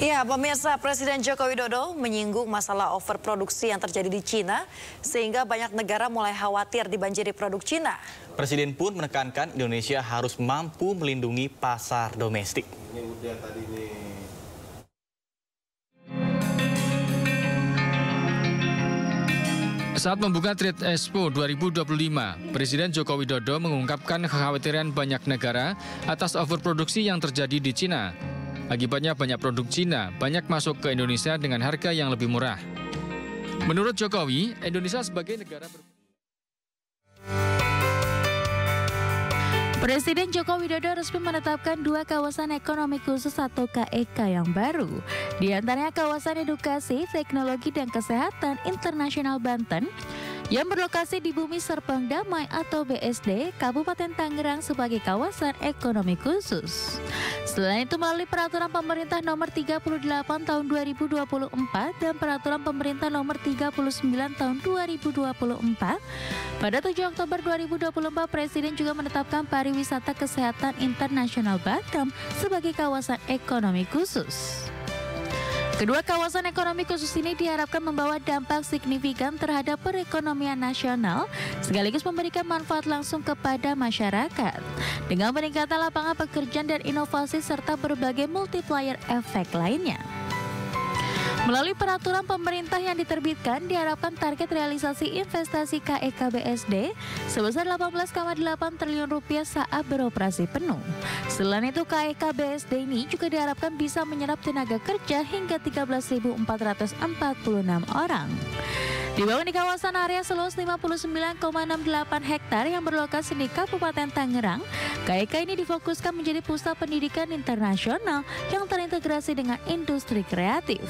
Ya, pemirsa, Presiden Joko Widodo menyinggung masalah overproduksi yang terjadi di Cina, sehingga banyak negara mulai khawatir dibanjiri produk Cina. Presiden pun menekankan Indonesia harus mampu melindungi pasar domestik. Ini udah tadi nih. Saat membuka Trade Expo 2025, Presiden Joko Widodo mengungkapkan kekhawatiran banyak negara atas overproduksi yang terjadi di Cina. Akibatnya banyak produk Cina banyak masuk ke Indonesia dengan harga yang lebih murah. Menurut Jokowi, Indonesia sebagai negara Presiden Joko Widodo resmi menetapkan 2 kawasan ekonomi khusus atau KEK yang baru. Di antaranya kawasan edukasi, teknologi, dan kesehatan internasional Banten yang berlokasi di Bumi Serpong Damai atau BSD, Kabupaten Tangerang sebagai kawasan ekonomi khusus. Selain itu melalui Peraturan Pemerintah Nomor 38 Tahun 2024 dan Peraturan Pemerintah Nomor 39 Tahun 2024, pada 7 Oktober 2024 Presiden juga menetapkan pariwisata kesehatan internasional Batam sebagai kawasan ekonomi khusus. Kedua kawasan ekonomi khusus ini diharapkan membawa dampak signifikan terhadap perekonomian nasional sekaligus memberikan manfaat langsung kepada masyarakat dengan peningkatan lapangan pekerjaan dan inovasi serta berbagai multiplier efek lainnya. Melalui peraturan pemerintah yang diterbitkan, diharapkan target realisasi investasi KEK BSD sebesar Rp18,8 triliun saat beroperasi penuh. Selain itu, KEK BSD ini juga diharapkan bisa menyerap tenaga kerja hingga 13.446 orang. Dibangun di kawasan area seluas 59,68 hektar yang berlokasi di Kabupaten Tangerang, KEK ini difokuskan menjadi pusat pendidikan internasional yang terintegrasi dengan industri kreatif.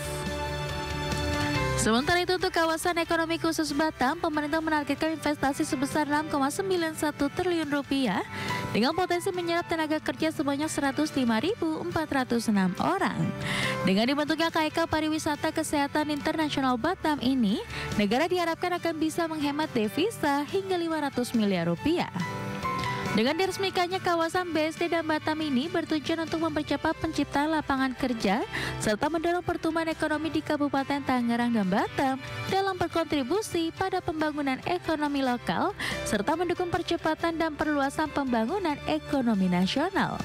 Sementara itu untuk kawasan ekonomi khusus Batam, pemerintah menargetkan investasi sebesar Rp6,91 triliun dengan potensi menyerap tenaga kerja sebanyak 105.406 orang. Dengan dibentuknya KEK Pariwisata Kesehatan Internasional Batam ini, negara diharapkan akan bisa menghemat devisa hingga Rp500 miliar. Dengan diresmikannya kawasan BSD dan Batam ini bertujuan untuk mempercepat penciptaan lapangan kerja serta mendorong pertumbuhan ekonomi di Kabupaten Tangerang dan Batam dalam berkontribusi pada pembangunan ekonomi lokal serta mendukung percepatan dan perluasan pembangunan ekonomi nasional.